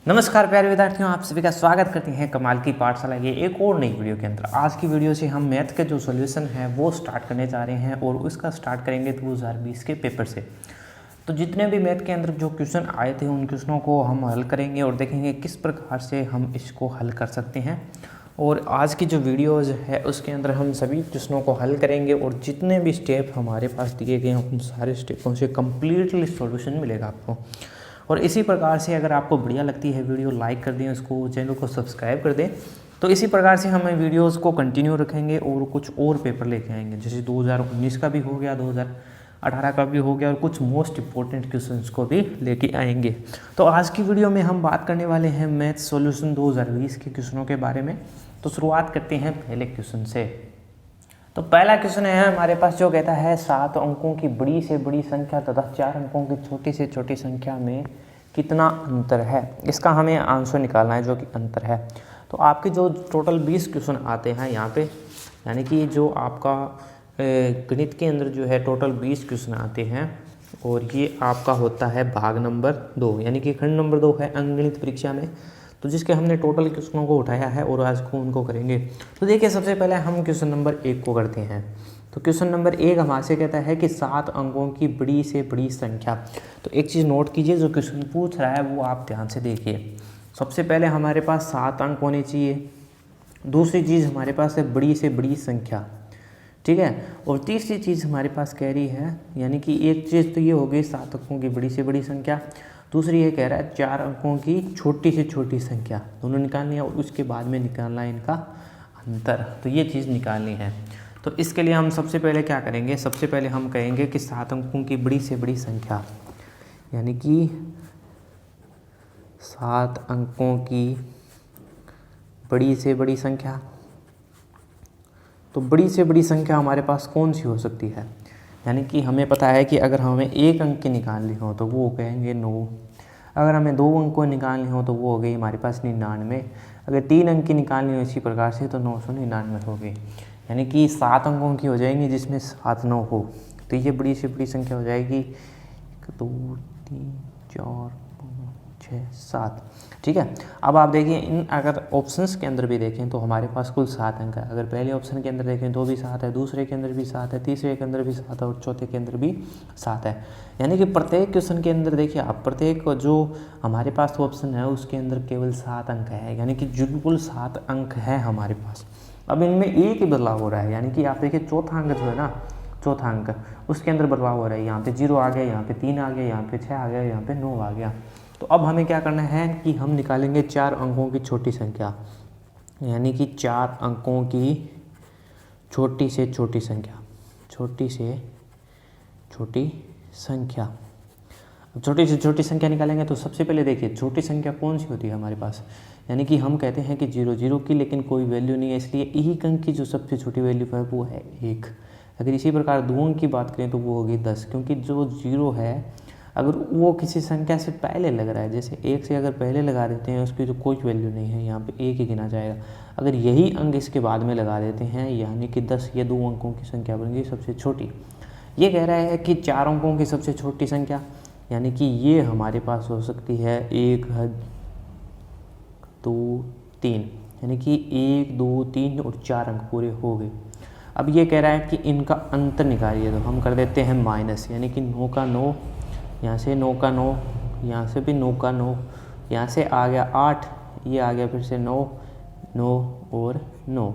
नमस्कार प्यारे विद्यार्थियों, आप सभी का स्वागत करते हैं कमाल की पाठशाला ये एक और नई वीडियो के अंदर। आज की वीडियो से हम मैथ के जो सॉल्यूशन है वो स्टार्ट करने जा रहे हैं और उसका स्टार्ट करेंगे 2020 के पेपर से। तो जितने भी मैथ के अंदर जो क्वेश्चन आए थे उन क्वेश्चनों को हम हल करेंगे और देखेंगे किस प्रकार से हम इसको हल कर सकते हैं। और आज की जो वीडियोज़ है उसके अंदर हम सभी क्वेश्चनों को हल करेंगे और जितने भी स्टेप हमारे पास दिए गए हैं उन सारे स्टेपों से कम्प्लीटली सॉल्यूशन मिलेगा आपको। और इसी प्रकार से अगर आपको बढ़िया लगती है वीडियो, लाइक कर दें, उसको चैनल को सब्सक्राइब कर दें। तो इसी प्रकार से हम वीडियोस को कंटिन्यू रखेंगे और कुछ और पेपर लेके आएंगे, जैसे 2019 का भी हो गया, 2018 का भी हो गया और कुछ मोस्ट इंपॉर्टेंट क्वेश्चंस को भी लेके आएंगे। तो आज की वीडियो में हम बात करने वाले हैं मैथ सॉल्यूशन 2020 के क्वेश्चनों के बारे में। तो शुरुआत करते हैं पहले क्वेश्चन से। तो पहला क्वेश्चन है हमारे पास जो कहता है 7 अंकों की बड़ी से बड़ी संख्या तथा 4 अंकों की छोटी से छोटी संख्या में कितना अंतर है। इसका हमें आंसर निकालना है जो कि अंतर है। तो आपके जो टोटल 20 क्वेश्चन आते हैं यहाँ पे, यानी कि जो आपका गणित के अंदर जो है टोटल 20 क्वेश्चन आते हैं और ये आपका होता है भाग नंबर 2, यानी कि खंड नंबर 2 है अंकगणित परीक्षा में। तो जिसके हमने टोटल क्वेश्चनों को उठाया है और आज को उनको करेंगे। तो देखिए सबसे पहले हम क्वेश्चन नंबर 1 को करते हैं। तो क्वेश्चन नंबर 1 हमारे से कहता है कि 7 अंकों की बड़ी से बड़ी संख्या। तो एक चीज़ नोट कीजिए, जो क्वेश्चन पूछ रहा है वो आप ध्यान से देखिए। सबसे पहले हमारे पास 7 अंक होने चाहिए। दूसरी चीज़ हमारे पास है बड़ी से बड़ी संख्या, ठीक है। और तीसरी चीज़ हमारे पास कह रही है, यानी कि एक चीज़ तो ये हो गई 7 अंकों की बड़ी से बड़ी संख्या। दूसरी ये कह रहा है 4 अंकों की छोटी से छोटी संख्या। दोनों निकालनी है और उसके बाद में निकालना है इनका अंतर। तो ये चीज़ निकालनी है। तो इसके लिए हम सबसे पहले क्या करेंगे, सबसे पहले हम कहेंगे कि 7 अंकों की बड़ी से बड़ी संख्या, यानी कि 7 अंकों की बड़ी से बड़ी संख्या। तो बड़ी से बड़ी संख्या हमारे पास कौन सी हो सकती है, यानी कि हमें पता है कि अगर हमें 1 अंक की निकालनी हो तो वो कहेंगे 9। अगर हमें 2 अंक को निकालनी हो तो वो हो गई हमारे पास 99। अगर 3 अंक की निकालनी हो इसी प्रकार से तो 999 हो गई, यानी कि 7 अंकों की हो जाएंगी जिसमें 7 9 हो। तो ये बड़ी से बड़ी संख्या हो जाएगी 1 2 3 4 5 6 7, ठीक है। अब आप देखिए इन अगर ऑप्शंस के अंदर भी देखें तो हमारे पास कुल 7 अंक है। अगर पहले ऑप्शन के अंदर देखें तो भी 7 है, दूसरे के अंदर भी 7 है, तीसरे के अंदर भी 7 है और चौथे के अंदर भी 7 है। यानी कि प्रत्येक क्वेश्चन के अंदर देखिए आप, प्रत्येक जो हमारे पास ऑप्शन है उसके अंदर केवल 7 अंक है, यानी कि बिल्कुल 7 अंक है हमारे पास। अब इनमें एक ही बदलाव हो रहा है, यानी कि आप देखिए चौथा अंक जो है ना, चौथा अंक उसके अंदर बदलाव हो रहा है। यहाँ पे 0 आ गया, यहाँ पे 3 आ गया, यहाँ पे 6 आ गया, यहाँ पे 9 आ गया। तो अब हमें क्या करना है कि हम निकालेंगे 4 अंकों की छोटी संख्या, यानी कि 4 अंकों की छोटी से छोटी संख्या, छोटी से छोटी संख्या। अब छोटी से छोटी संख्या निकालेंगे तो सबसे पहले देखिए छोटी संख्या कौन सी होती है हमारे पास, यानी कि हम कहते हैं कि 0 की लेकिन कोई वैल्यू नहीं है, इसलिए 1 अंक की जो सबसे छोटी वैल्यू है वो है 1। अगर इसी प्रकार 2 अंक की बात करें तो वो होगी 10, क्योंकि जो 0 है अगर वो किसी संख्या से पहले लग रहा है, जैसे 1 से अगर पहले लगा देते हैं उसकी तो कोई वैल्यू नहीं है, यहाँ पे 1 ही गिना जाएगा। अगर यही अंक इसके बाद में लगा देते हैं यानी कि 10, ये 2 अंकों की संख्या बन गई सबसे छोटी। ये कह रहा है कि 4 अंकों की सबसे छोटी संख्या, यानी कि ये हमारे पास हो सकती है 1 2 3, यानी कि 1 2 3 और 4 अंक पूरे हो गए। अब ये कह रहा है कि इनका अंतर निकालिए, तो हम कर देते हैं माइनस, यानी कि 9 का 9, यहाँ से 9 का 9, यहाँ से भी 9 का 9, यहाँ से आ गया 8, ये आ गया फिर से 9 9 और 9,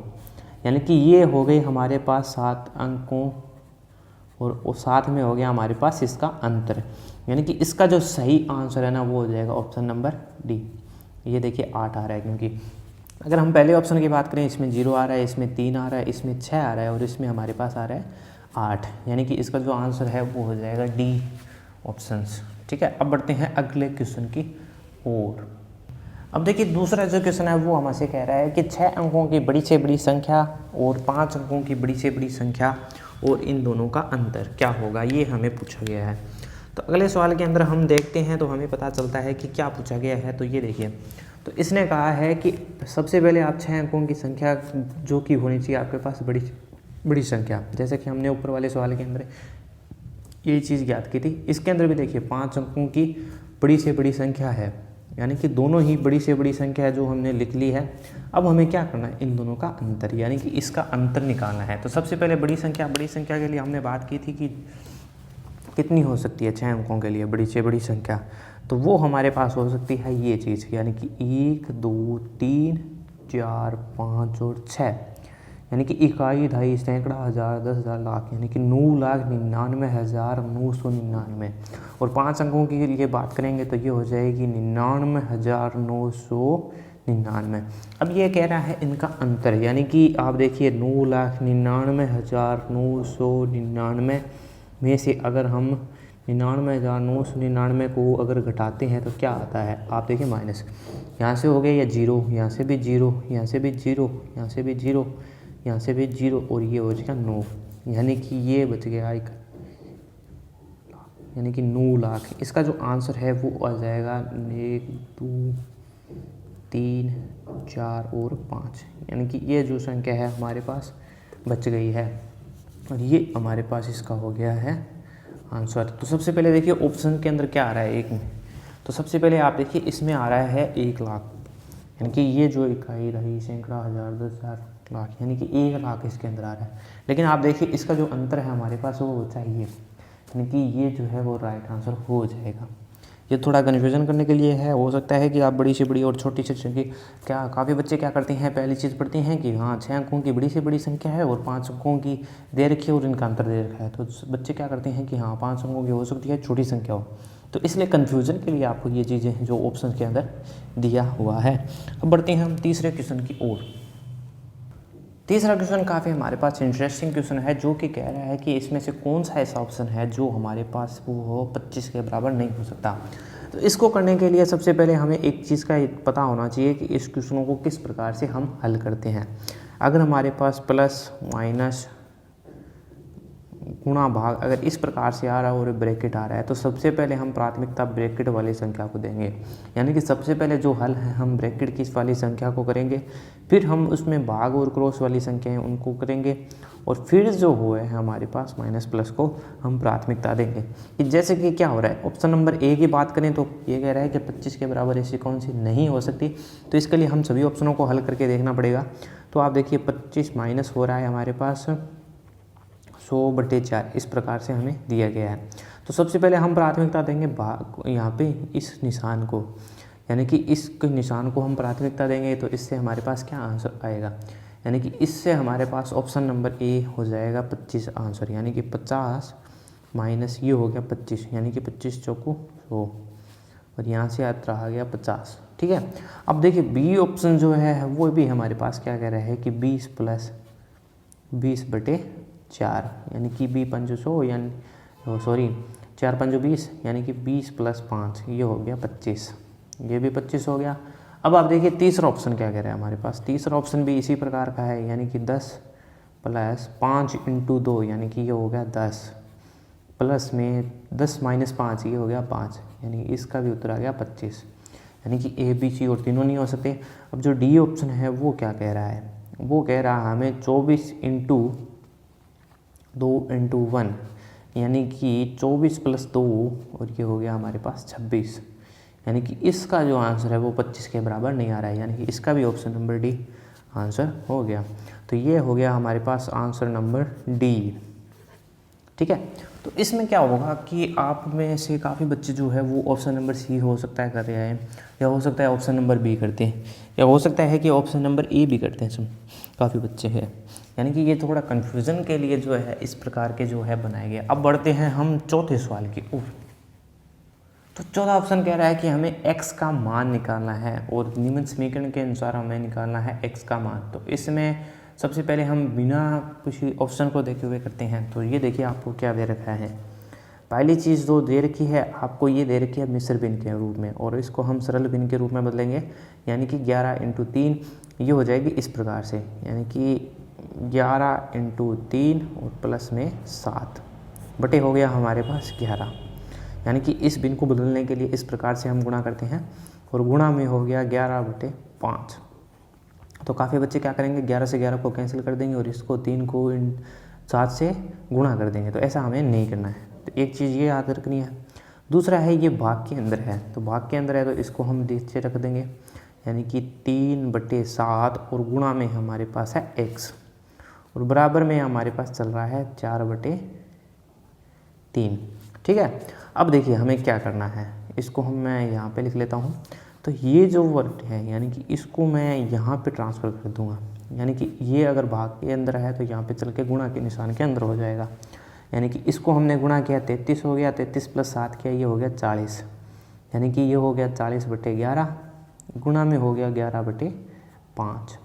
यानी कि ये हो गई हमारे पास 7 अंकों और साथ में हो गया हमारे पास इसका अंतर। यानी कि इसका जो सही आंसर है ना वो हो जाएगा ऑप्शन नंबर डी। ये देखिए 8 आ रहा है, क्योंकि अगर हम पहले ऑप्शन की बात करें इसमें 0 आ रहा है, इसमें 3 आ रहा है, इसमें 6 आ रहा है और इसमें हमारे पास आ रहा है 8, यानी कि इसका जो आंसर है वो हो जाएगा डी ऑप्शंस, ठीक है। अब बढ़ते हैं अगले क्वेश्चन की ओर। अब देखिए दूसरा जो क्वेश्चन है वो हमसे कह रहा है कि 6 अंकों की बड़ी से बड़ी संख्या और 5 अंकों की बड़ी से बड़ी संख्या और इन दोनों का अंतर क्या होगा, ये हमें पूछा गया है। तो अगले सवाल के अंदर हम देखते हैं तो हमें पता चलता है कि क्या पूछा गया है। तो ये देखिए, तो इसने कहा है कि सबसे पहले आप 6 अंकों की संख्या जो कि होनी चाहिए आपके पास बड़ी संख्या, जैसे कि हमने ऊपर वाले सवाल के अंदर यही चीज़ ज्ञात की थी। इसके अंदर भी देखिए 5 अंकों की बड़ी से बड़ी संख्या है, यानी कि दोनों ही बड़ी से बड़ी संख्या है जो हमने लिख ली है। अब हमें क्या करना है, इन दोनों का अंतर यानी कि इसका अंतर निकालना है। तो सबसे पहले बड़ी संख्या के लिए हमने बात की थी कि कितनी हो सकती है 6 अंकों के लिए बड़ी से बड़ी संख्या, तो वो हमारे पास हो सकती है ये चीज़, यानी कि 1 2 3 4 5 और 6, यानी कि इकाई, दहाई, सैकड़ा, हज़ार, 10,000, लाख, यानी कि 9,99,999। और 5 अंकों के लिए बात करेंगे तो ये हो जाएगी 99,999। अब ये कह रहा है इनका अंतर, यानी कि आप देखिए 9,99,999 में से अगर हम 99,999 को अगर घटाते हैं तो क्या आता है, आप देखिए माइनस, यहाँ से हो गया या जीरो, यहाँ से भी जीरो, यहाँ से भी जीरो, यहाँ से भी जीरो, यहाँ से भी जीरो, और ये हो जाएगा 9, यानी कि ये बच गया एक, यानी कि 9 लाख। इसका जो आंसर है वो आ जाएगा 1 2 3 4 और 5, यानी कि ये जो संख्या है हमारे पास बच गई है, और ये हमारे पास इसका हो गया है आंसर। तो सबसे पहले देखिए ऑप्शन के अंदर क्या आ रहा है एक में, तो सबसे पहले आप देखिए इसमें आ रहा है 1 लाख, यानी कि ये जो इकाई रही, सैकड़ा, हज़ार, 10,000, लाख, यानी कि 1 लाख इसके अंदर आ रहा है। लेकिन आप देखिए इसका जो अंतर है हमारे पास वो चाहिए, यानी कि ये जो है वो राइट आंसर हो जाएगा। ये थोड़ा कन्फ्यूजन करने के लिए है, हो सकता है कि आप बड़ी से बड़ी और छोटी से छोटी, क्या काफ़ी बच्चे क्या करते हैं, पहली चीज़ पढ़ते हैं कि हाँ 6 अंकों की बड़ी से बड़ी संख्या है और 5 अंकों की दे रखी है और इनका अंतर दे रखा है, तो बच्चे क्या करते हैं कि हाँ 5 अंकों की हो सकती है छोटी संख्या हो, तो इसलिए कन्फ्यूज़न के लिए आपको ये चीज़ें जो ऑप्शन के अंदर दिया हुआ है। अब बढ़ते हैं हम तीसरे क्वेश्चन की ओर। तीसरा क्वेश्चन काफ़ी हमारे पास इंटरेस्टिंग क्वेश्चन है, जो कि कह रहा है कि इसमें से कौन सा ऐसा ऑप्शन है जो हमारे पास वो हो 25 के बराबर नहीं हो सकता। तो इसको करने के लिए सबसे पहले हमें एक चीज़ का पता होना चाहिए कि इस क्वेश्चनों को किस प्रकार से हम हल करते हैं। अगर हमारे पास प्लस माइनस गुणा भाग अगर इस प्रकार से आ रहा है और ब्रैकेट आ रहा है, तो सबसे पहले हम प्राथमिकता ब्रैकेट वाली संख्या को देंगे, यानी कि सबसे पहले जो हल है हम ब्रैकेट की वाली संख्या को करेंगे, फिर हम उसमें भाग और क्रॉस वाली संख्या है उनको करेंगे, और फिर जो हुआ है हमारे पास माइनस प्लस को हम प्राथमिकता देंगे। कि जैसे कि क्या हो रहा है, ऑप्शन नंबर ए की बात करें तो ये कह रहा है कि 25 के बराबर ऐसी कौन सी नहीं हो सकती, तो इसके लिए हम सभी ऑप्शनों को हल करके देखना पड़ेगा। तो आप देखिए 25 माइनस हो रहा है हमारे पास 100/4, इस प्रकार से हमें दिया गया है। तो सबसे पहले हम प्राथमिकता देंगे भाग, यहाँ पे इस निशान को, यानी कि इस निशान को हम प्राथमिकता देंगे, तो इससे हमारे पास क्या आंसर आएगा, यानी कि इससे हमारे पास ऑप्शन नंबर ए हो जाएगा 25 आंसर, यानी कि 50 माइनस ये हो गया 25, यानी कि 25 चौको 100, और यहाँ से याद रहा गया 50। ठीक है, अब देखिए बी ऑप्शन जो है वो भी हमारे पास क्या कह रहा है कि 20 + 20/4, यानी कि 20×5 यानी 4×5 यानी कि 20 + 5 ये हो गया 25, ये भी 25 हो गया। अब आप देखिए तीसरा ऑप्शन क्या कह रहा है हमारे पास, तीसरा ऑप्शन भी इसी प्रकार का है, यानी कि 10 + 5 × 2 यानी कि ये हो गया 10, प्लस में 10 - 5 ये हो गया 5, यानी इसका भी उत्तर आ गया 25, यानी कि ए बी सी और तीनों नहीं हो सकते। अब जो डी ऑप्शन है वो क्या कह रहा है, वो कह रहा है हमें 24 × 2 × 1, यानी कि 24 + 2 और ये हो गया हमारे पास 26, यानी कि इसका जो आंसर है वो 25 के बराबर नहीं आ रहा है, यानी कि इसका भी ऑप्शन नंबर डी आंसर हो गया। तो ये हो गया हमारे पास आंसर नंबर डी। ठीक है, तो इसमें क्या होगा कि आप में से काफ़ी बच्चे जो है वो ऑप्शन नंबर सी हो सकता है कर रहे हैं, या हो सकता है ऑप्शन नंबर बी करते हैं, या हो सकता है कि ऑप्शन नंबर ए भी करते हैं, सब काफ़ी बच्चे हैं, यानी कि ये थोड़ा कन्फ्यूज़न के लिए जो है इस प्रकार के जो है बनाए गए। अब बढ़ते हैं हम चौथे सवाल की ओर। तो चौथा ऑप्शन कह रहा है कि हमें x का मान निकालना है और निम्न समीकरण के अनुसार हमें निकालना है x का मान। तो इसमें सबसे पहले हम बिना किसी ऑप्शन को देखे हुए करते हैं। तो ये देखिए आपको क्या दे रखा है, पहली चीज़ जो दे रखी है आपको ये दे रखी है मिश्र भिन्न के रूप में, और इसको हम सरल भिन्न के रूप में बदलेंगे, यानी कि 11 × 3 ये हो जाएगी इस प्रकार से, यानी कि 11 × 3 और प्लस में 7 बटे हो गया हमारे पास 11, यानी कि इस भिन्न को बदलने के लिए इस प्रकार से हम गुणा करते हैं, और गुणा में हो गया 11/5। तो काफ़ी बच्चे क्या करेंगे 11 से 11 को कैंसिल कर देंगे और इसको 3 को 7 से गुणा कर देंगे, तो ऐसा हमें नहीं करना है। तो एक चीज़ ये याद रखनी है। दूसरा है ये भाग के अंदर है, तो भाग के अंदर है तो इसको हम नीचे रख देंगे, यानी कि 3/7 और गुणा में हमारे पास है x और बराबर में हमारे पास चल रहा है 4/3। ठीक है, अब देखिए हमें क्या करना है, इसको मैं यहाँ पे लिख लेता हूँ। तो ये जो वर्ग है यानी कि इसको मैं यहाँ पे ट्रांसफ़र कर दूँगा, यानी कि ये अगर भाग के अंदर है तो यहाँ पे चल के गुणा के निशान के अंदर हो जाएगा, यानी कि इसको हमने गुणा किया 33 हो गया, 33 + 7 किया ये हो गया 40, यानी कि ये हो गया 40/11 गुणा में हो गया 11/5।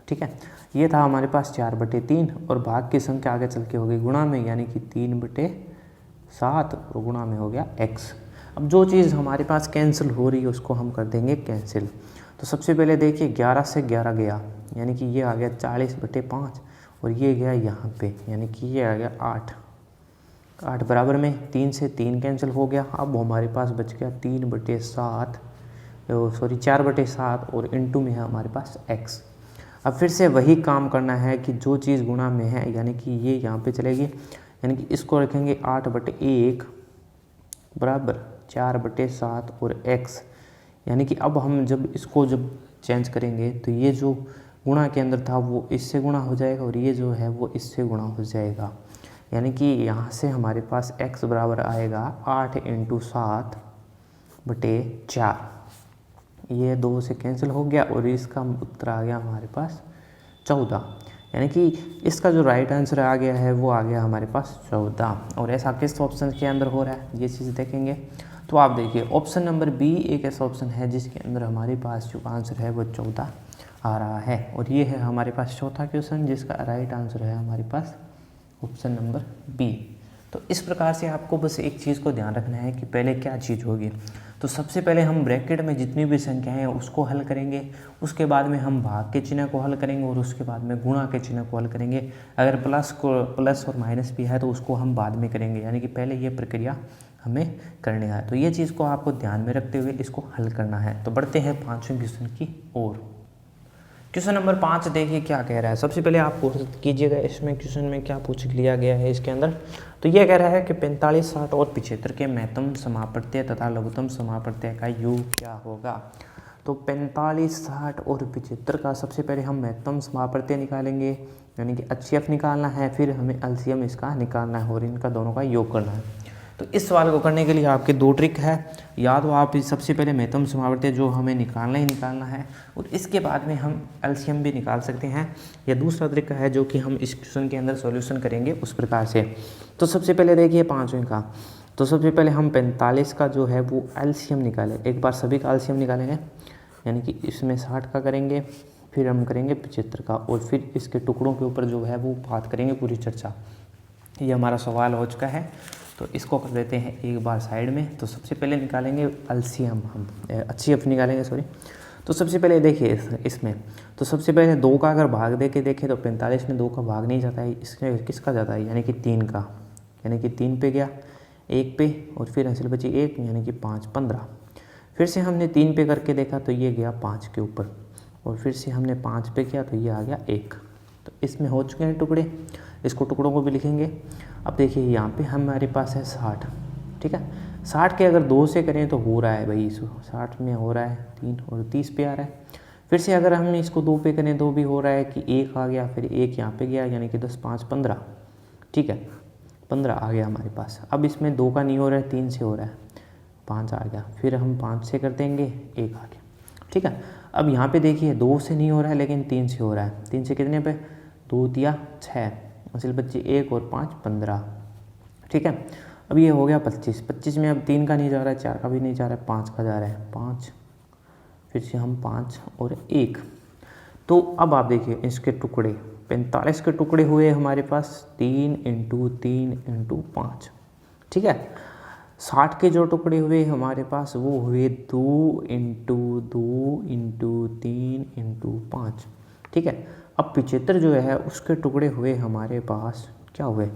ठीक है, ये था हमारे पास 4/3 और भाग की संख्या आगे चल के हो गई गुणा में, यानी कि 3/7 और गुणा में हो गया x। अब जो चीज़ हमारे पास कैंसिल हो रही है उसको हम कर देंगे कैंसिल। तो सबसे पहले देखिए 11 से 11 गया, यानी कि ये आ गया 40/5 और ये गया यहाँ पे, यानी कि ये आ गया 8 बराबर में 3 से 3 कैंसिल हो गया। अब हमारे पास बच गया 4/7 और इंटू में है हमारे पास x। अब फिर से वही काम करना है कि जो चीज़ गुणा में है, यानी कि ये यहाँ पे चलेगी, यानी कि इसको रखेंगे 8/1 बराबर 4/7 और x, यानी कि अब हम जब इसको चेंज करेंगे तो ये जो गुणा के अंदर था वो इससे गुणा हो जाएगा और ये जो है वो इससे गुणा हो जाएगा, यानी कि यहाँ से हमारे पास x बराबर आएगा 8 × 7/4। ये 2 से कैंसिल हो गया और इसका उत्तर आ गया हमारे पास 14, यानी कि इसका जो राइट आंसर आ गया है वो आ गया हमारे पास 14। और ऐसा किस ऑप्शन के अंदर हो रहा है ये चीज़ देखेंगे तो आप देखिए ऑप्शन नंबर बी एक ऐसा ऑप्शन है जिसके अंदर हमारे पास जो आंसर है वो 14 आ रहा है, और ये है हमारे पास चौथा क्वेश्चन जिसका राइट आंसर है हमारे पास ऑप्शन नंबर बी। तो इस प्रकार से आपको बस एक चीज़ को ध्यान रखना है कि पहले क्या चीज़ होगी। तो सबसे पहले हम ब्रैकेट में जितनी भी संख्याएं हैं उसको हल करेंगे, उसके बाद में हम भाग के चिन्ह को हल करेंगे और उसके बाद में गुणा के चिन्ह को हल करेंगे। अगर प्लस और माइनस भी है तो उसको हम बाद में करेंगे, यानी कि पहले ये प्रक्रिया हमें करनी है। तो ये चीज़ को आपको ध्यान में रखते हुए इसको हल करना है। तो बढ़ते हैं 5वें क्वेश्चन की ओर। क्वेश्चन नंबर 5 देखिए क्या कह रहा है। सबसे पहले आप कोशिश कीजिएगा इसमें क्वेश्चन में क्या पूछ लिया गया है इसके अंदर। तो ये कह रहा है कि 45, 60 और 75 के महत्तम समापत्य तथा लघुत्तम समापत्य का योग क्या होगा। तो 45, 60 और 75 का सबसे पहले हम महत्तम समापत्य निकालेंगे, यानी कि HCF निकालना है, फिर हमें LCM इसका निकालना है और इनका दोनों का योग करना है। तो इस सवाल को करने के लिए आपके 2 ट्रिक है, या तो आप सबसे पहले महत्तम समापत्य जो हमें निकालना ही निकालना है और इसके बाद में हम LCM भी निकाल सकते हैं, या दूसरा तरीका है जो कि हम इस क्वेश्चन के अंदर सॉल्यूशन करेंगे उस प्रकार से। तो सबसे पहले देखिए 5वें का, तो सबसे पहले हम 45 का जो है वो LCM निकालें। एक बार सभी का LCM निकालेंगे, यानी कि इसमें 60 का करेंगे, फिर हम करेंगे 75 का और फिर इसके टुकड़ों के ऊपर जो है वो बात करेंगे पूरी चर्चा। ये हमारा सवाल हो चुका है, तो इसको कर देते हैं एक बार साइड में। तो सबसे पहले निकालेंगे LCM, हम HCF निकालेंगे सॉरी। तो सबसे पहले देखिए इसमें, तो सबसे पहले 2 का अगर भाग दे के देखें तो 45 में 2 का भाग नहीं जाता है, इसमें किसका जाता है, यानी कि 3 का, यानी कि 3 पे गया, 1 पे और फिर हासिल बची 1, यानी कि 5, 15। फिर से हमने 3 पे करके देखा तो ये गया 5 के ऊपर और फिर से हमने 5 पे किया तो ये आ गया 1। तो इसमें हो चुके हैं टुकड़े, इसको टुकड़ों को भी लिखेंगे। अब देखिए यहाँ पे हमारे पास है 60, ठीक है। 60 के अगर 2 से करें तो हो रहा है भाई, 60 में हो रहा है 3 और 30 पे आ रहा है। फिर से अगर हम इसको 2 पे करें तो भी हो रहा है कि 1 आ गया, फिर 1 यहाँ पे गया, यानी कि 10, 5, 15, ठीक है, 15 आ गया हमारे पास। अब इसमें 2 का नहीं हो रहा है, 3 से हो रहा है, 5 आ गया, फिर हम 5 से कर देंगे, 1 आ गया, ठीक है। अब यहाँ पे देखिए 2 से नहीं हो रहा है लेकिन 3 से हो रहा है। 3 से कितने पे, 2 दिया 6, असल बच्चे 1 और 5, 15, ठीक है। अब ये हो गया 25, 25 में अब 3 का नहीं जा रहा है, 4 का भी नहीं जा रहा है, 5 का जा रहा है, 5, फिर से हम 5 और 1। तो अब आप देखिए इसके टुकड़े, 45 के टुकड़े हुए हमारे पास 3 × 3 × 5, ठीक है। 60 के जो टुकड़े हुए हमारे पास वो हुए 2 × 2 × 3 × 5, ठीक है। अब 75 जो है उसके टुकड़े हुए हमारे पास क्या हुए,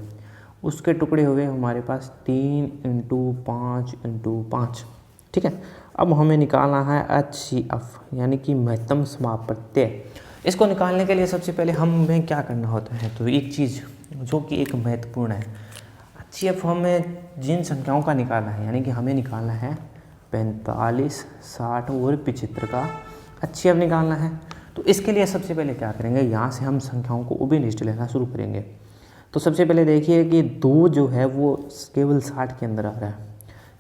उसके टुकड़े हुए हमारे पास 3 × 5 × 5, ठीक है। अब हमें निकालना है HCF, यानी कि महत्तम समापत्य। इसको निकालने के लिए सबसे पहले हमें क्या करना होता है, तो एक चीज़ जो कि एक महत्वपूर्ण है, HCF हमें जिन संख्याओं का निकालना है, यानी कि हमें निकालना है 45, 60 और 75 का HCF निकालना है। तो इसके लिए सबसे पहले क्या करेंगे, यहाँ से हम संख्याओं को उभयनिष्ठ लेना शुरू करेंगे। तो सबसे पहले देखिए कि 2 जो है वो केवल 60 के अंदर आ रहा है,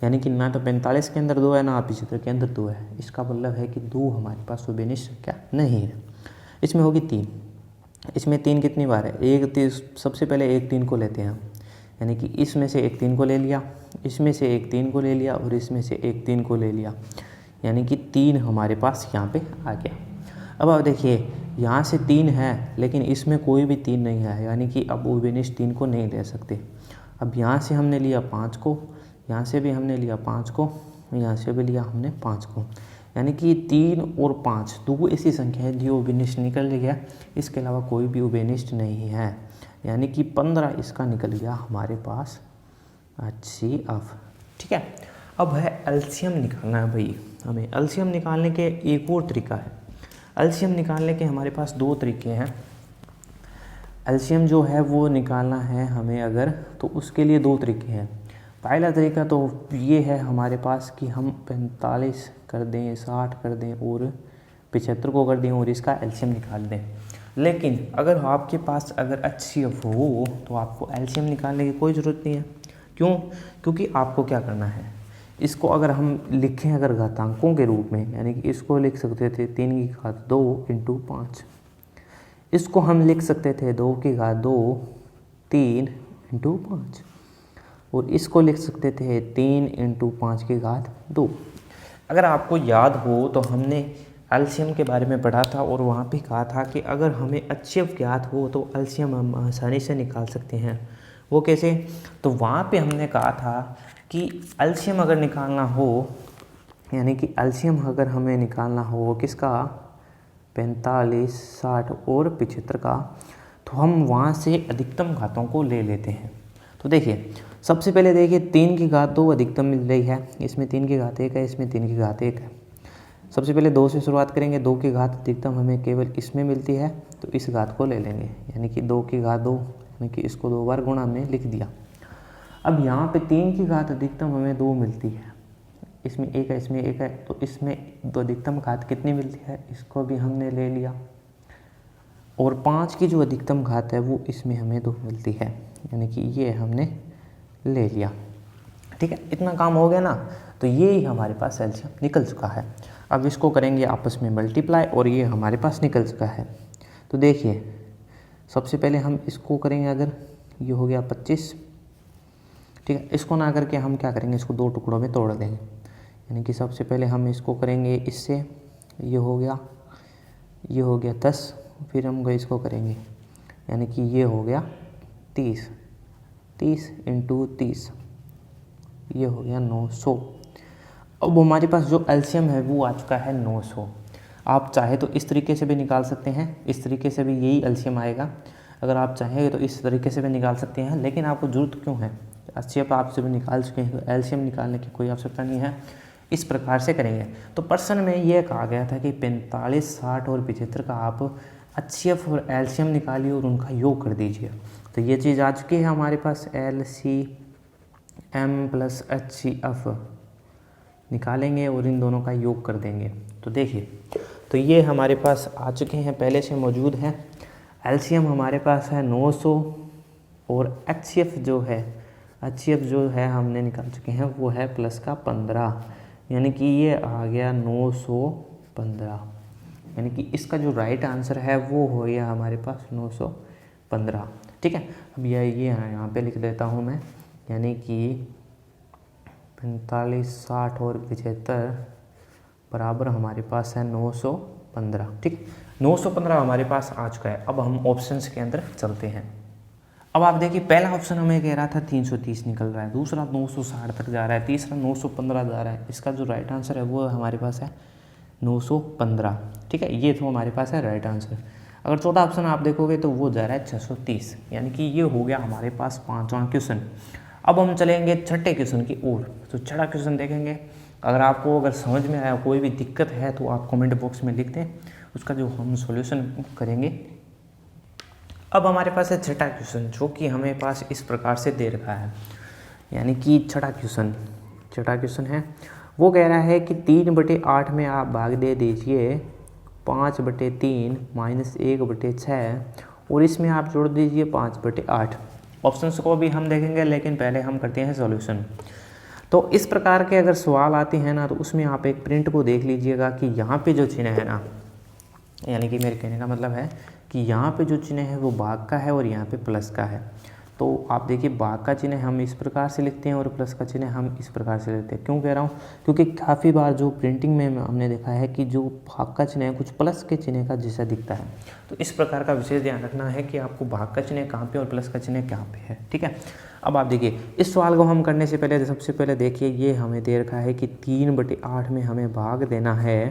यानी कि ना तो 45 के अंदर 2 है ना 75 के अंदर 2 है। इसका मतलब है कि 2 हमारे पास उभयनिष्ठ संख्या नहीं है। इसमें होगी 3। इसमें 3 कितनी बार है, सबसे पहले एक 3 को लेते हैं हम, यानी कि इसमें से एक 3 को ले लिया, इसमें से एक 3 को ले लिया और इसमें से एक 3 को ले लिया, यानी कि 3 हमारे पास यहाँ पे आ गया। अब आप देखिए यहाँ से 3 है लेकिन इसमें कोई भी 3 नहीं है, यानी कि अब उभयनिष्ठ 3 को नहीं ले सकते। अब यहाँ से हमने लिया 5 को, यहाँ से भी हमने लिया 5 को, यहाँ से भी लिया हमने 5 को, यानी कि 3 और 5 दो ऐसी संख्या है जो उभयनिष्ठ निकल गया। इसके अलावा कोई भी उभयनिष्ठ नहीं है, यानी कि 15 इसका निकल गया हमारे पास HCF। ठीक है, अब है एलसीएम निकालना है भाई। हमें एलसीएम निकालने के एक और तरीका है। एलसीएम निकालने के हमारे पास 2 तरीके हैं। एलसीएम जो है वो निकालना है हमें अगर, तो उसके लिए 2 तरीके हैं। पहला तरीका तो ये है हमारे पास कि हम 45 कर दें, 60 कर दें और 75 को कर दें और इसका एलसीएम निकाल दें। लेकिन अगर आपके पास अगर HCF हो तो आपको एलसीएम निकालने की कोई ज़रूरत नहीं है। क्यों? क्योंकि आपको क्या करना है, इसको अगर हम लिखें अगर घातांकों के रूप में, यानी कि इसको लिख सकते थे 3 की घात 2 × 5, इसको हम लिख सकते थे 2 की घात 2 3 × 5, और इसको लिख सकते थे 3 × 5 की घात 2। अगर आपको याद हो तो हमने एलसीएम के बारे में पढ़ा था और वहाँ पे कहा था कि अगर हमें HCF ज्ञात हो तो एलसीएम हम आसानी से निकाल सकते हैं। वो कैसे? तो वहाँ पे हमने कहा था कि एलसीएम अगर निकालना हो, यानी कि एलसीएम अगर हमें निकालना हो किसका, 45, 60 और 75 का, तो हम वहाँ से अधिकतम घातों को ले लेते हैं। तो देखिए सबसे पहले देखिए 3 की घात 2 अधिकतम मिल रही है, इसमें 3 की घात 1 है, इसमें 3 की घात 1 है। सबसे पहले 2 से शुरुआत करेंगे, 2 की घात अधिकतम हमें केवल इसमें मिलती है तो इस घात को ले लेंगे, यानी कि 2 की घात 2, यानी कि इसको 2 बार गुणा में लिख दिया। अब यहाँ पे 3 की घात अधिकतम हमें 2 मिलती है, इसमें 1 है, इसमें 1 है, तो इसमें 2 अधिकतम घात कितनी मिलती है, इसको भी हमने ले लिया। और 5 की जो अधिकतम घात है वो इसमें हमें 2 मिलती है, यानी कि ये हमने ले लिया। ठीक है, इतना काम हो गया ना। तो ये ही हमारे पास एलसीएम निकल चुका है। अब इसको करेंगे आपस में मल्टीप्लाई और ये हमारे पास निकल चुका है। तो देखिए सबसे पहले हम इसको करेंगे, अगर ये हो गया 25, ठीक है, इसको ना करके हम क्या करेंगे, इसको 2 टुकड़ों में तोड़ देंगे, यानी कि सबसे पहले हम इसको करेंगे इससे, ये हो गया 10, फिर हम इसको करेंगे, यानी कि ये हो गया 30 × 30, ये हो गया 900। अब हमारे पास जो एलसीएम है वो आ चुका है 900। आप चाहे तो इस तरीके से भी निकाल सकते हैं, इस तरीके से भी यही एलसीएम आएगा। अगर आप चाहें तो इस तरीके से भी निकाल सकते हैं, लेकिन आपको ज़रूरत क्यों है, HCF आप से भी निकाल चुके हैं, एलसीएम निकालने की कोई आवश्यकता नहीं है। इस प्रकार से करेंगे। तो प्रश्न में यह कहा गया था कि 45, 60 और 75 का आप HCF और एलसीएम निकालिए और उनका योग कर दीजिए। तो ये चीज़ आ चुकी है हमारे पास, LCM + HCF निकालेंगे और इन दोनों का योग कर देंगे। तो देखिए, तो ये हमारे पास आ चुके हैं, पहले से मौजूद है। एलसीएम हमारे पास है 900 और HCF जो है हमने निकाल चुके हैं वो है +15, यानी कि ये आ गया 915, यानी कि इसका जो राइट आंसर है वो हो गया हमारे पास 915। ठीक है, अब ये यहाँ पे लिख देता हूँ मैं, यानी कि 45, 60 और 75 बराबर हमारे पास है 915। ठीक, 915 हमारे पास आ चुका है। अब हम ऑप्शंस के अंदर चलते हैं। अब आप देखिए, पहला ऑप्शन हमें कह रहा था 330 निकल रहा है, दूसरा 960 तक जा रहा है, तीसरा 915 जा रहा है। इसका जो राइट आंसर है वो हमारे पास है 915। ठीक है, ये तो हमारे पास है राइट आंसर। अगर चौथा ऑप्शन आप देखोगे तो वो जा रहा है 630, यानी कि ये हो गया हमारे पास 5वां क्वेश्चन। अब हम चलेंगे छठे क्वेश्चन की ओर। तो छठा क्वेश्चन देखेंगे। अगर समझ में आया, कोई भी दिक्कत है तो आप कमेंट बॉक्स में लिख दें, उसका जो हम सॉल्यूशन करेंगे। अब हमारे पास है छठा क्वेश्चन, जो कि हमें पास इस प्रकार से दे रखा है। यानी कि छठा क्वेश्चन है, वो कह रहा है कि 3/8 में आप भाग दे दीजिए 5/3 माइनस 1/6 और इसमें आप जोड़ दीजिए 5/8। ऑप्शंस को भी हम देखेंगे, लेकिन पहले हम करते हैं सॉल्यूशन। तो इस प्रकार के अगर सवाल आते हैं ना, तो उसमें आप एक प्रिंट को देख लीजिएगा कि यहाँ पे जो चिन्ह है ना, यानी कि मेरे कहने का मतलब है कि यहाँ पे जो चिन्ह है वो भाग का है और यहाँ पे प्लस का है। तो आप देखिए, भाग का चिन्ह हम इस प्रकार से लिखते हैं और प्लस का चिन्ह हम इस प्रकार से लिखते हैं। क्यों कह रहा हूँ? क्योंकि काफ़ी बार जो प्रिंटिंग में हमने देखा है कि जो भाग का चिन्ह है कुछ प्लस के चिन्ह का जैसा दिखता है। तो इस प्रकार का विशेष ध्यान रखना है कि आपको भाग का चिन्ह कहाँ पे और प्लस का चिन्ह कहाँ पे है। ठीक है, अब आप देखिए, इस सवाल को हम करने से पहले सबसे पहले देखिए, ये हमें दे रखा है कि 3/8 में हमें भाग देना है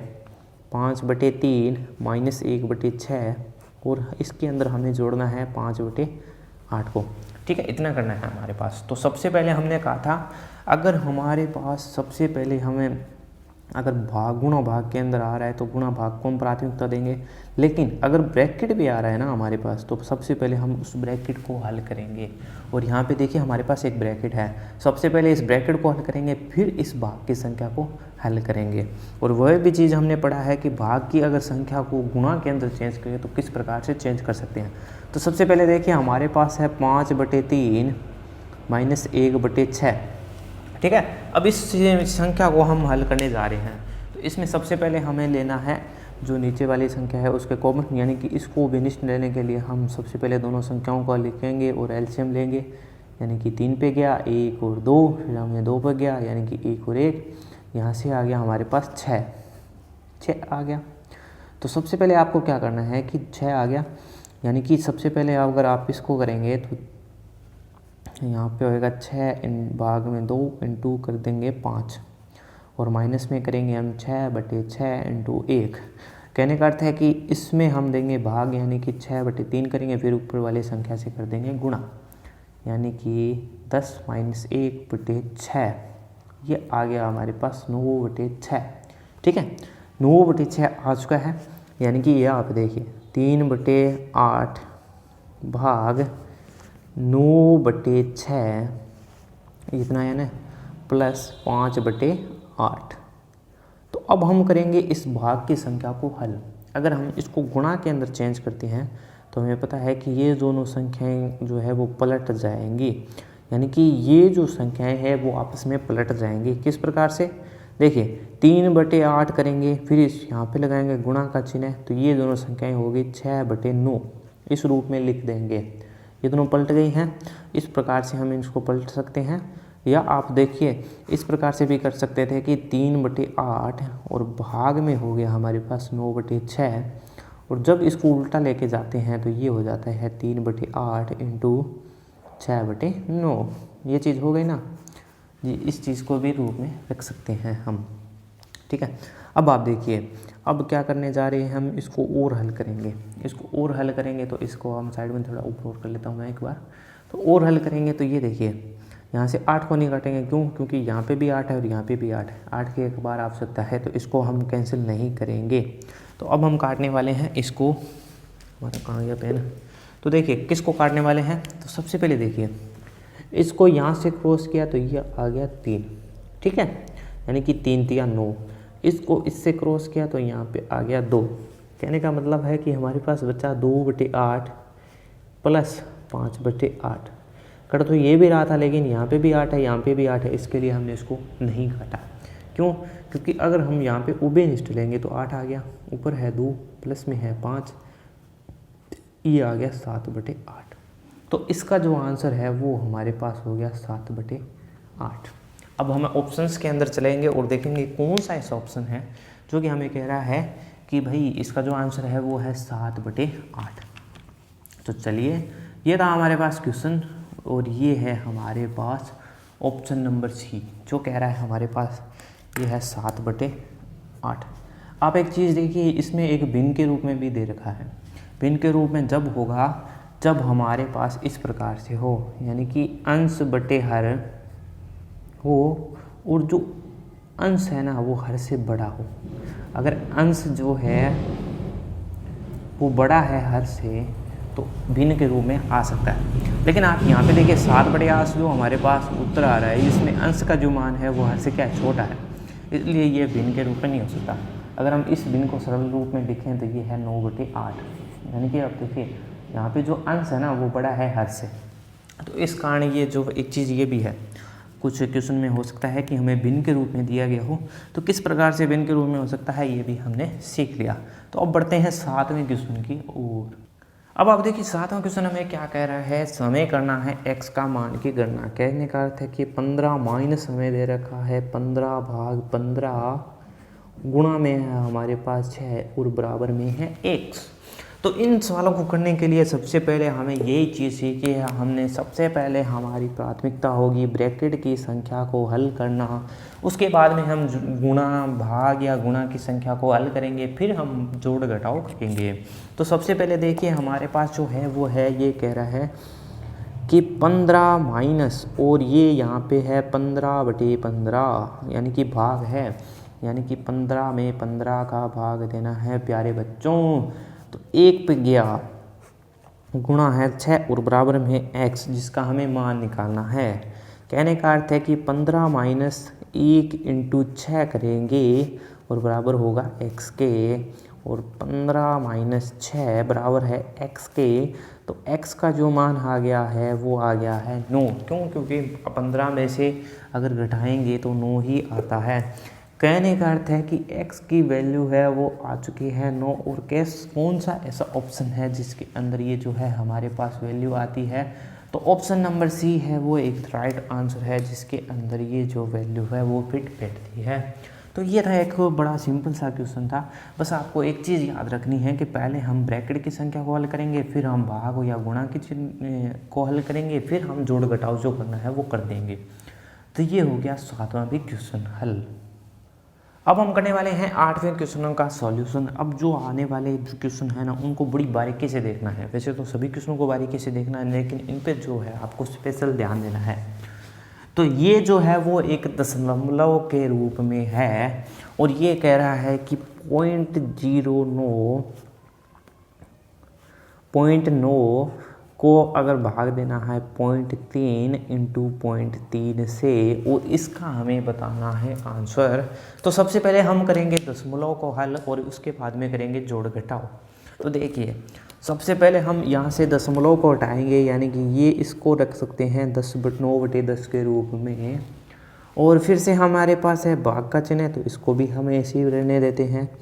5/3 माइनस 1/6 और इसके अंदर हमें जोड़ना है 5/8 को। ठीक है, इतना करना है हमारे पास। तो सबसे पहले हमने कहा था, अगर हमारे पास सबसे पहले हमें अगर गुणा भाग के अंदर आ रहा है तो गुणा भाग को हम प्राथमिकता देंगे, लेकिन अगर ब्रैकेट भी आ रहा है ना हमारे पास, तो सबसे पहले हम उस ब्रैकेट को हल करेंगे। और यहाँ पे देखिए, हमारे पास एक ब्रैकेट है, सबसे पहले इस ब्रैकेट को हल करेंगे, फिर इस भाग की संख्या को हल करेंगे। और वह भी चीज़ हमने पढ़ा है कि भाग की अगर संख्या को गुणा के अंदर चेंज करें तो किस प्रकार से चेंज कर सकते हैं। तो सबसे पहले देखिए, हमारे पास है 5/3 माइनस 1/6। ठीक है, अब इस संख्या को हम हल करने जा रहे हैं। तो इसमें सबसे पहले हमें लेना है जो नीचे वाली संख्या है उसके कॉमन, यानी कि इसको विनिष्ट लेने के लिए हम सबसे पहले दोनों संख्याओं को लिखेंगे और एलसीएम लेंगे। यानी कि 3 पे गया 1 और 2, फिर हमें 2 पे गया यानी कि 1 और 1, यहाँ से आ गया हमारे पास 6 आ गया। तो सबसे पहले आपको क्या करना है कि 6 आ गया, यानी कि सबसे पहले अगर आप इसको करेंगे तो यहाँ पे होएगा 6 इन भाग में 2 इंटू कर देंगे 5 और माइनस में करेंगे हम 6/6 इंटू 1। कहने का अर्थ है कि इसमें हम देंगे भाग, यानी कि 6/3 करेंगे, फिर ऊपर वाली संख्या से कर देंगे गुणा, यानी कि 10 माइनस 1/6, ये आ गया हमारे पास 9/6। ठीक है, 9/6 आ चुका है, यानी कि ये आप देखिए 3/8 भाग 9/6 इतना है ना, प्लस 5/8। तो अब हम करेंगे इस भाग की संख्या को हल। अगर हम इसको गुणा के अंदर चेंज करते हैं तो हमें पता है कि ये दोनों संख्याएं जो है वो पलट जाएंगी, यानी कि ये जो संख्याएं हैं वो आपस में पलट जाएंगी। किस प्रकार से? देखिए, 3/8 करेंगे, फिर इस यहाँ पे लगाएंगे गुणा का चिन्ह, तो ये दोनों संख्याएं होगी 6/9, इस रूप में लिख देंगे। ये दोनों पलट गई हैं, इस प्रकार से हम इसको पलट सकते हैं। या आप देखिए, इस प्रकार से भी कर सकते थे कि 3/8 और भाग में हो गया हमारे पास 9/6, और जब इसको उल्टा लेके जाते हैं तो ये हो जाता है 3/8 इंटू 6/9। ये चीज़ हो गई ना जी, इस चीज़ को भी रूप में रख सकते हैं हम। ठीक है, अब आप देखिए, अब क्या करने जा रहे हैं हम, इसको और हल करेंगे। इसको और हल करेंगे तो इसको हम साइड में थोड़ा ऊपर कर लेता हूँ मैं एक बार। तो और हल करेंगे तो ये देखिए, यहाँ से 8 को नहीं काटेंगे, क्यों? क्योंकि यहाँ पे भी 8 है और यहाँ पे भी 8 है, 8 की एक बार आवश्यकता है, तो इसको हम कैंसिल नहीं करेंगे। तो अब हम काटने वाले हैं इसको, हमारा कहाँ गया पेन? तो देखिए, किसको काटने वाले हैं, तो सबसे पहले देखिए, इसको यहाँ से क्रॉस किया तो ये आ गया 3। ठीक है, यानी कि 3 3 9। इसको इससे क्रॉस किया तो यहाँ पे आ गया 2। कहने का मतलब है कि हमारे पास बचा 2/8 प्लस 5/8। कट तो ये भी रहा था, लेकिन यहाँ पे भी 8 है, यहाँ पे भी 8 है, इसके लिए हमने इसको नहीं काटा। क्यों? क्योंकि अगर हम यहाँ पे उभयनिष्ठ लेंगे तो 8 आ गया, ऊपर है 2, प्लस में है 5, ये आ गया 7/8। तो इसका जो आंसर है वो हमारे पास हो गया 7/8। अब हम ऑप्शंस के अंदर चलेंगे और देखेंगे कौन सा ऐसा ऑप्शन है जो कि हमें कह रहा है कि भाई इसका जो आंसर है वो है 7/8। तो चलिए, ये था हमारे पास क्वेश्चन, और ये है हमारे पास ऑप्शन नंबर सी, जो कह रहा है हमारे पास ये है 7/8। आप एक चीज़ देखिए, इसमें एक भिन्न के रूप में भी दे रखा है। भिन्न के रूप में जब होगा जब हमारे पास इस प्रकार से हो, यानी कि अंश बटे हर हो, और जो अंश है ना वो हर से बड़ा हो। अगर अंश जो है वो बड़ा है हर से, तो भिन्न के रूप में आ सकता है। लेकिन आप यहाँ पे देखिए 7/8 जो हमारे पास उत्तर आ रहा है, इसमें अंश का जो मान है वो हर से क्या छोटा है, इसलिए ये भिन्न के रूप में नहीं हो सकता। अगर हम इस भिन्न को सरल रूप में लिखें तो ये है 9/8, यानी कि अब देखिए यहाँ पे जो अंश है ना वो बड़ा है हर से। तो इस कारण ये जो एक चीज़ ये भी है, कुछ क्वेश्चन में हो सकता है कि हमें भिन्न के रूप में दिया गया हो, तो किस प्रकार से भिन्न के रूप में हो सकता है ये भी हमने सीख लिया। तो अब बढ़ते हैं 7वें क्वेश्चन की ओर। अब आप देखिए 7वां क्वेश्चन हमें क्या कह रहा है, समय करना है x का मान की गणना। कहने का अर्थ है कि 15 माइनस हमें दे रखा है 15/15 गुणा में है हमारे पास 6 और बराबर में है x। तो इन सवालों को करने के लिए सबसे पहले हमें यही चीज़ सीखी है, हमने सबसे पहले हमारी प्राथमिकता होगी ब्रैकेट की संख्या को हल करना, उसके बाद में हम गुणा भाग या गुणा की संख्या को हल करेंगे, फिर हम जोड़ घटाव करेंगे। तो सबसे पहले देखिए हमारे पास जो है वो है, ये कह रहा है कि 15 माइनस और ये यहाँ पे है 15/15 यानी कि भाग है, यानी कि 15 में 15 का भाग देना है प्यारे बच्चों। तो 1 पे गया गुणा है 6 और बराबर में x, जिसका हमें मान निकालना है। कहने का अर्थ है कि 15 माइनस 1 इंटू 6 करेंगे और बराबर होगा x के, और 15 माइनस 6 बराबर है x के। तो x का जो मान आ गया है वो आ गया है 9। क्यों? क्योंकि 15 में से अगर घटाएंगे तो 9 ही आता है। कहने का अर्थ है कि x की वैल्यू है वो आ चुकी है 9, और कौन सा ऐसा ऑप्शन है जिसके अंदर ये जो है हमारे पास वैल्यू आती है, तो ऑप्शन नंबर सी है वो एक राइट आंसर है, जिसके अंदर ये जो वैल्यू है वो फिट बैठती है। तो ये था एक बड़ा सिंपल सा क्वेश्चन था। बस आपको एक चीज़ याद रखनी है कि पहले हम ब्रैकेट की संख्या को हल करेंगे, फिर हम भाग या गुणा की को हल करेंगे, फिर हम जोड़ घटाव जो करना है वो कर देंगे। तो ये हो गया 7वां भी क्वेश्चन हल। अब हम करने वाले हैं 8वें क्वेश्चनों का सॉल्यूशन। अब जो आने वाले जो क्वेश्चन है ना उनको बड़ी बारीकी से देखना है। वैसे तो सभी क्वेश्चनों को बारीकी से देखना है, लेकिन इन पे जो है आपको स्पेशल ध्यान देना है। तो ये जो है वो एक दशमलव के रूप में है, और ये कह रहा है कि 0.9 को अगर भाग देना है 0.3 इंटू 0.3 से, और इसका हमें बताना है आंसर। तो सबसे पहले हम करेंगे दशमलव को हल, और उसके बाद में करेंगे जोड़ घटाव। तो देखिए सबसे पहले हम यहाँ से दशमलव को हटाएंगे, यानी कि ये इसको रख सकते हैं 9/10 के रूप में, और फिर से हमारे पास है भाग का चिन्ह, तो इसको भी हम ऐसे ही रहने देते हैं,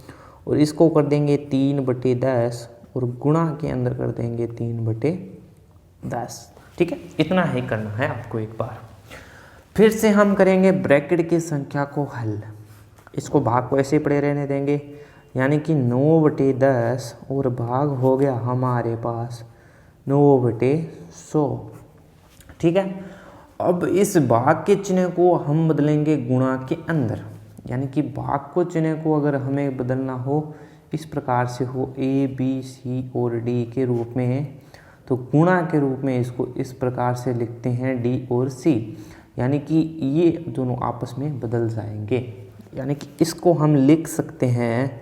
और इसको कर देंगे 3/10 और गुणा के अंदर कर देंगे 3/10। ठीक है, इतना ही करना है आपको। एक बार फिर से हम करेंगे ब्रैकेट की संख्या को हल, इसको भाग को ऐसे पड़े रहने देंगे, यानी कि 9/10 और भाग हो गया हमारे पास 9/100। ठीक है, अब इस भाग के चिन्ह को हम बदलेंगे गुणा के अंदर, यानी कि भाग को चिन्ह को अगर हमें बदलना हो इस प्रकार से हो A, B, C और D के रूप में, तो गुणा के रूप में इसको इस प्रकार से लिखते हैं D और C, यानी कि ये दोनों आपस में बदल जाएंगे। यानी कि इसको हम लिख सकते हैं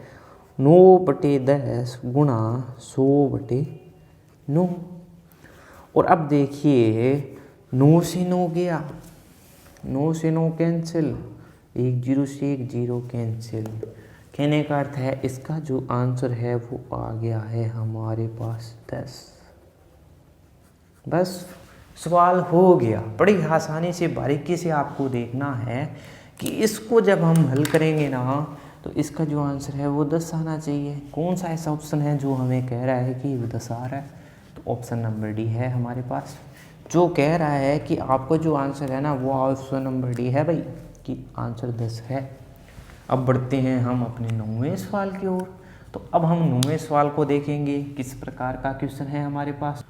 9/10 गुणा 100/9। और अब देखिए 9 से 9 गया, 9 से 9 कैंसिल, 1 0 से 1 0 कैंसिल। कहने का अर्थ है इसका जो आंसर है वो आ गया है हमारे पास 10। बस सवाल हो गया। बड़ी आसानी से बारीकी से आपको देखना है कि इसको जब हम हल करेंगे ना तो इसका जो आंसर है वो 10 आना चाहिए। कौन सा ऐसा ऑप्शन है जो हमें कह रहा है कि वो 10 आ रहा है? तो ऑप्शन नंबर डी है हमारे पास, जो कह रहा है कि आपको जो आंसर है ना वो ऑप्शन नंबर डी है भाई, कि आंसर 10 है। अब बढ़ते हैं हम अपने 9वें सवाल की ओर। तो अब हम 9वें सवाल को देखेंगे किस प्रकार का क्वेश्चन है हमारे पास।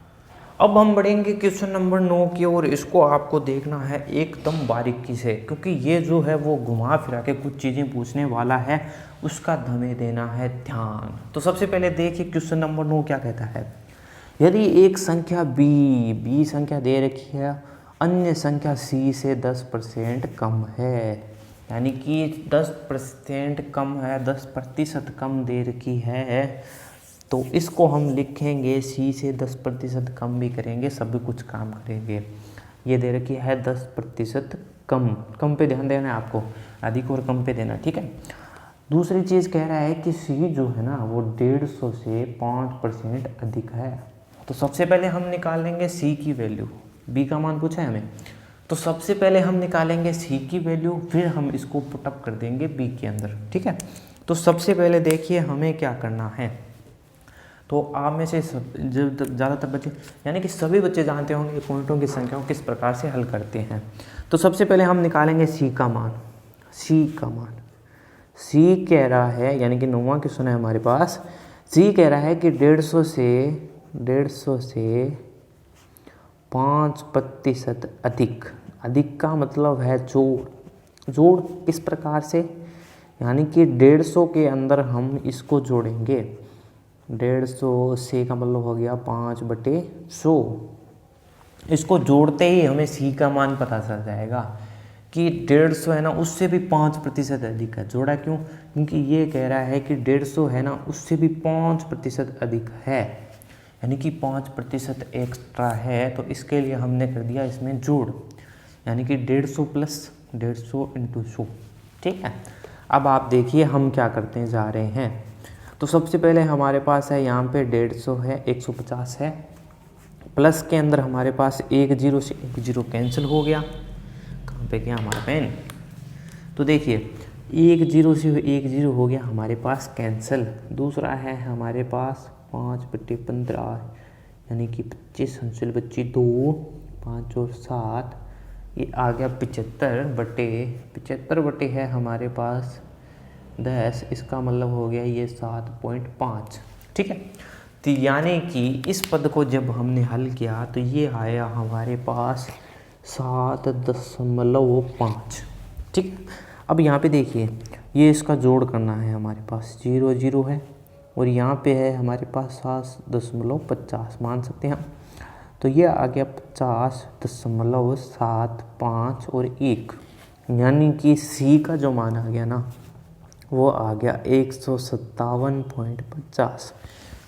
अब हम बढ़ेंगे क्वेश्चन नंबर 9 की ओर। इसको आपको देखना है एकदम बारीकी से, क्योंकि ये जो है वो घुमा फिरा के कुछ चीज़ें पूछने वाला है, उसका हमें देना है ध्यान। तो सबसे पहले देखिए क्वेश्चन नंबर 9 क्या कहता है। यदि एक संख्या बी संख्या दे रखी है, अन्य संख्या सी से 10% कम है, यानी कि 10% कम है, 10% कम दे रखी है, तो इसको हम लिखेंगे सी से 10% कम भी करेंगे, सभी कुछ काम करेंगे। ये दे रखी है 10% कम, कम पे ध्यान देना है आपको, अधिक और कम पे देना, ठीक है। दूसरी चीज़ कह रहा है कि सी जो है ना वो 150 से 5% अधिक है। तो सबसे पहले हम निकालेंगे सी की वैल्यू, बी का मान पूछा है हमें, तो सबसे पहले हम निकालेंगे सी की वैल्यू, फिर हम इसको पुटअप कर देंगे बी के अंदर, ठीक है। तो सबसे पहले देखिए हमें क्या करना है। तो आप में से ज़्यादातर बच्चे यानी कि सभी बच्चे जानते होंगे पॉइंटों की संख्याओं किस प्रकार से हल करते हैं। तो सबसे पहले हम निकालेंगे सी का मान। सी कह रहा है, यानी कि 9वां क्वेश्चन है हमारे पास, सी कह रहा है कि 150 से 5% अधिक। अधिक का मतलब है जोड़ किस प्रकार से, यानी कि 150 के अंदर हम इसको जोड़ेंगे। 150 से का मतलब हो गया 5/100। इसको जोड़ते ही हमें सी का मान पता चल जाएगा कि 150 है ना उससे भी 5% अधिक है। जोड़ा क्यों? क्योंकि ये कह रहा है कि 150 है ना उससे भी 5% अधिक है, यानी कि 5% एक्स्ट्रा है। तो इसके लिए हमने कर दिया इसमें जोड़, यानी कि 150 प्लस 150 × 100, ठीक है। अब आप देखिए हम क्या करते जा रहे हैं। तो सबसे पहले हमारे पास है यहाँ पे 150 है, 150 है, प्लस के अंदर हमारे पास 1 0 से 1 0 कैंसिल हो गया। कहाँ पे गया हमारा पेन? तो देखिए 1 0 से 1 0 हो गया हमारे पास कैंसिल। दूसरा है हमारे पास 5/15, यानी कि 25 अंशुल बच्ची 2, 5 और 7, ये आ गया 75/75 है हमारे पास 10, इसका मतलब हो गया ये 7.5, ठीक है। तो यानी कि इस पद को जब हमने हल किया तो ये आया हमारे पास 7.5, ठीक है। अब यहाँ पे देखिए ये इसका जोड़ करना है, हमारे पास 0 0 है और यहाँ पे है हमारे पास 7.50 मान सकते हैं हम। तो ये आ गया 50.75 और 1, यानी कि सी का जो मान आ गया ना वो आ गया 157.50,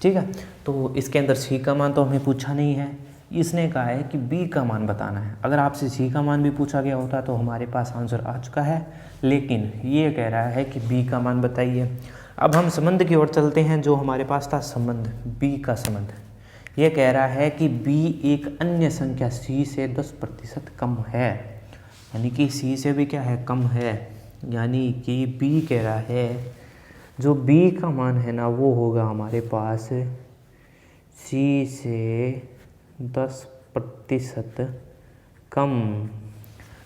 ठीक है। तो इसके अंदर सी का मान तो हमें पूछा नहीं है, इसने कहा है कि बी का मान बताना है। अगर आपसे सी का मान भी पूछा गया होता तो हमारे पास आंसर आ चुका है, लेकिन ये कह रहा है कि बी का मान बताइए। अब हम संबंध की ओर चलते हैं, जो हमारे पास था संबंध, बी का संबंध। ये कह रहा है कि बी एक अन्य संख्या सी से 10% कम है, यानी कि सी से भी क्या है, कम है। यानी कि बी कह रहा है जो बी का मान है ना वो होगा हमारे पास सी से 10% कम।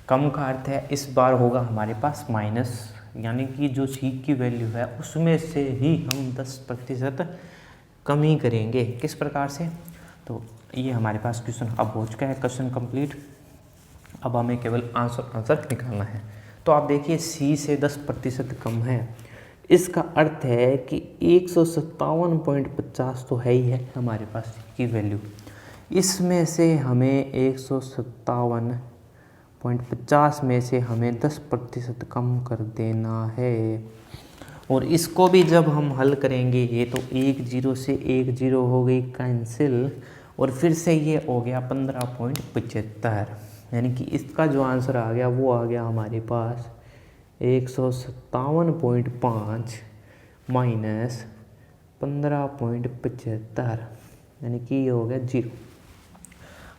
कम का अर्थ है इस बार होगा हमारे पास माइनस, यानी कि जो सी की वैल्यू है उसमें से ही हम 10% कम ही करेंगे। किस प्रकार से? तो ये हमारे पास क्वेश्चन अब हो चुका है, क्वेश्चन कंप्लीट। अब हमें केवल आंसर निकालना है। तो आप देखिए सी से 10% कम है, इसका अर्थ है कि 157.50 तो है ही है हमारे पास सी की वैल्यू। इसमें से हमें 157.50 में से हमें 10% कम कर देना है। और इसको भी जब हम हल करेंगे ये तो 1 0 से 1 0 हो गई कैंसिल, और फिर से ये हो गया 15.75, यानी कि इसका जो आंसर आ गया वो आ गया हमारे पास 157.5 माइनस 15.75, यानी कि ये हो गया 0।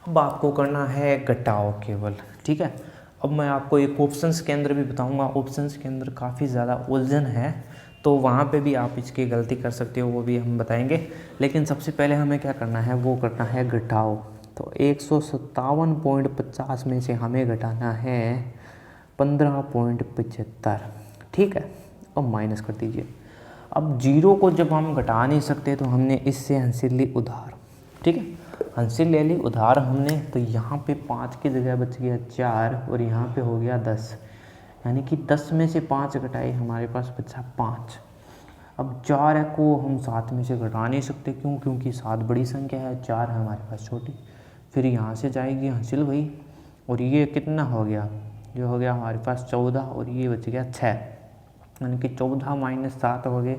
अब आपको करना है घटाओ केवल, ठीक है। अब मैं आपको एक ऑप्शंस के अंदर भी बताऊंगा, ऑप्शंस के अंदर काफ़ी ज़्यादा उलझन है, तो वहाँ पे भी आप इसकी गलती कर सकते हो, वो भी हम बताएंगे। लेकिन सबसे पहले हमें क्या करना है, वो करना है घटाओ। तो 157.50 में से हमें घटाना है 15.75, ठीक है। अब माइनस कर दीजिए। अब 0 को जब हम घटा नहीं सकते तो हमने इससे हंसिल ली उधार, ठीक है। हंसिल ले ली उधार हमने, तो यहाँ पे 5 की जगह बच गया 4 और यहाँ पे हो गया 10, यानी कि 10 में से 5 घटाए हमारे पास बचा 5। अब 4 को हम 7 में से घटा नहीं सकते, क्यों? क्योंकि 7 बड़ी संख्या है, 4 है हमारे पास छोटी। फिर यहाँ से जाएगी हंसिल भाई, और ये कितना हो गया, ये हो गया हमारे पास 14 और ये बच गया 6, यानी कि 14 - 7 हो गए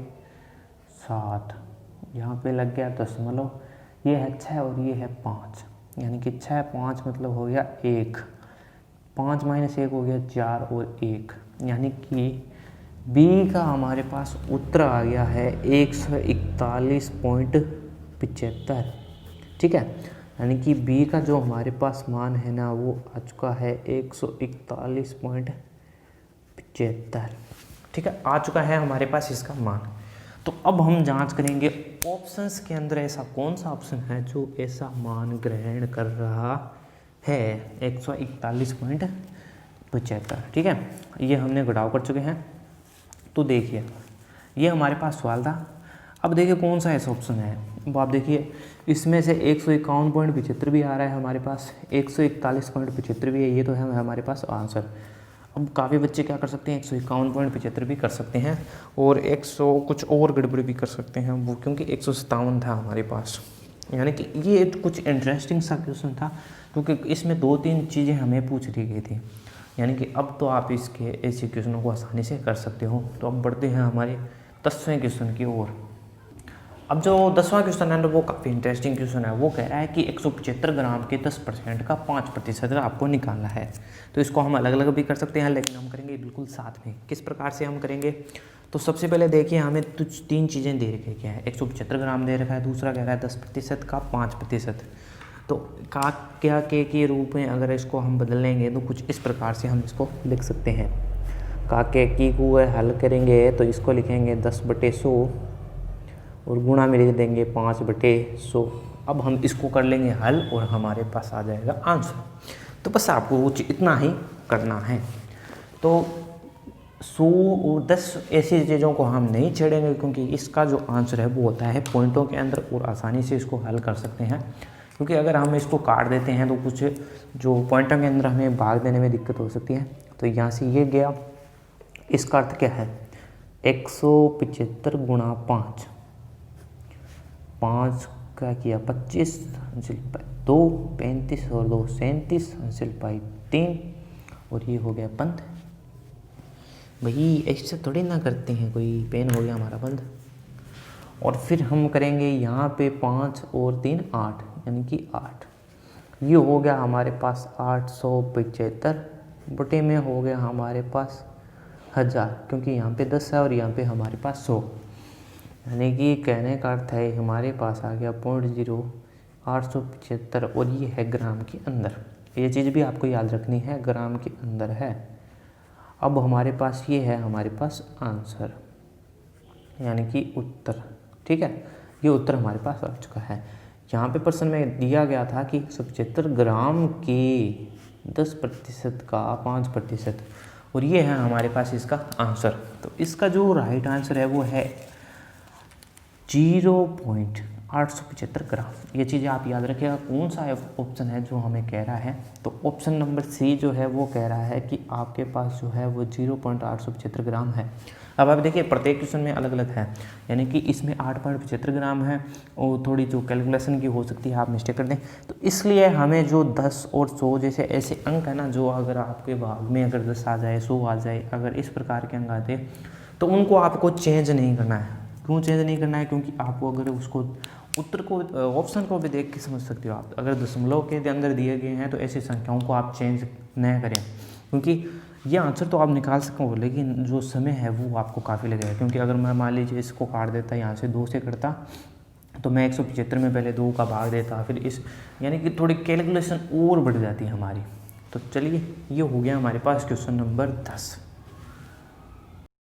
7, यहाँ पे लग गया दशमलव, ये है 6 और ये है 5, यानी कि 6 5 मतलब हो गया 1, 5 - 1 हो गया 4 और 1, यानी कि बी का हमारे पास उत्तर आ गया है 141.75। ठीक है, यानी कि बी का जो हमारे पास मान है ना वो आ चुका है 141.75। ठीक है, आ चुका है हमारे पास इसका मान। तो अब हम जांच करेंगे ऑप्शंस के अंदर ऐसा कौन सा ऑप्शन है जो ऐसा मान ग्रहण कर रहा है 141.75। ठीक है, ये हमने घटाव कर चुके हैं। तो देखिए ये हमारे पास सवाल था। अब देखिए कौन सा ऐसा ऑप्शन है। अब आप देखिए इसमें से 151.75 भी आ रहा है हमारे पास, 141.75 भी है, ये तो है हमारे पास आंसर। अब काफ़ी बच्चे क्या कर सकते हैं, 151.75 भी कर सकते हैं और 100 कुछ और गड़बड़ भी कर सकते हैं वो, क्योंकि 157 था हमारे पास। यानी कि ये कुछ इंटरेस्टिंग सा क्वेश्चन था, क्योंकि इसमें 2-3 चीज़ें हमें पूछ ली गई थी। यानी कि अब तो आप इसके ऐसे क्वेश्चनों को आसानी से कर सकते हो। तो अब बढ़ते हैं हमारे 10वें क्वेश्चन की ओर। अब जो 10वां क्वेश्चन है वो काफ़ी इंटरेस्टिंग क्वेश्चन है। वो कह रहा है कि 175 ग्राम के 10% का 5% आपको निकालना है। तो इसको हम अलग अलग भी कर सकते हैं, लेकिन हम करेंगे बिल्कुल साथ में। किस प्रकार से हम करेंगे, तो सबसे पहले देखिए हमें कुछ 3 चीज़ें दे रखी क्या है, 175 ग्राम दे रखा है, दूसरा कह रहा है 10% का 5%। तो का क्या के रूप में अगर इसको हम बदल लेंगे तो कुछ इस प्रकार से हम इसको लिख सकते हैं। काके की को हल करेंगे तो इसको लिखेंगे 10/100 और गुणा में लिख देंगे 5/100। अब हम इसको कर लेंगे हल और हमारे पास आ जाएगा आंसर। तो बस आपको कुछ इतना ही करना है। तो 100 और 10 ऐसी चीज़ों को हम नहीं छेड़ेंगे, क्योंकि इसका जो आंसर है वो होता है पॉइंटों के अंदर और आसानी से इसको हल कर सकते हैं। क्योंकि अगर हम इसको काट देते हैं तो कुछ जो पॉइंटों के अंदर हमें भाग देने में दिक्कत हो सकती है। तो यहाँ से ये गया, इसका अर्थ क्या है, 175 गुणा 5, 5 का किया 25, अंशुल पाई 2, 35 और 2 37, अंशुल पाई 3 और ये हो गया बंद। भाई ऐसे थोड़ी ना करते हैं, कोई पेन हो गया हमारा बंद। और फिर हम करेंगे यहाँ पे 5 और 3 8, यानी कि 8। ये हो गया हमारे पास 875 बटे में हो गया हमारे पास 1000, क्योंकि यहाँ पे 10 है और यहाँ पे हमारे पास 100। यानी कि कहने का अर्थ है हमारे पास आ गया 0.0875 और ये है ग्राम के अंदर। ये चीज़ भी आपको याद रखनी है, ग्राम के अंदर है। अब हमारे पास ये है हमारे पास आंसर, यानी कि उत्तर। ठीक है, ये उत्तर हमारे पास आ चुका है। यहाँ पे प्रश्न में दिया गया था कि 175 ग्राम के 10% का 5%, और ये है हमारे पास इसका आंसर। तो इसका जो राइट आंसर है वो है 0.875 ग्राम। ये चीज़ें आप याद रखिएगा। कौन सा ऑप्शन है जो हमें कह रहा है, तो ऑप्शन नंबर सी जो है वो कह रहा है कि आपके पास जो है वो 0.875 ग्राम है। अब आप देखिए प्रत्येक क्वेश्चन में अलग अलग है, यानी कि इसमें 8.75 ग्राम है और थोड़ी जो कैलकुलेशन की हो सकती है आप मिस्टेक कर दें। तो इसलिए हमें जो 10 और 100 जैसे ऐसे अंक है ना, जो अगर आपके भाग में अगर 10 आ जाए 100 आ जाए, अगर इस प्रकार के अंक आते तो उनको आपको चेंज नहीं करना है। क्यों चेंज नहीं करना है, क्योंकि आपको अगर उसको उत्तर को ऑप्शन को भी देख के समझ सकते हो आप। अगर दशमलव के अंदर दिए गए हैं तो ऐसी संख्याओं को आप चेंज न करें, क्योंकि ये आंसर तो आप निकाल सको, लेकिन जो समय है वो आपको काफ़ी लगेगा। क्योंकि अगर मैं मान लीजिए इसको काट देता, यहाँ से 2 से करता, तो मैं 175 में पहले 2 का भाग देता, फिर इस, यानी कि थोड़ी कैलकुलेशन और बढ़ जाती है हमारी। तो चलिए ये हो गया हमारे पास क्वेश्चन नंबर 10।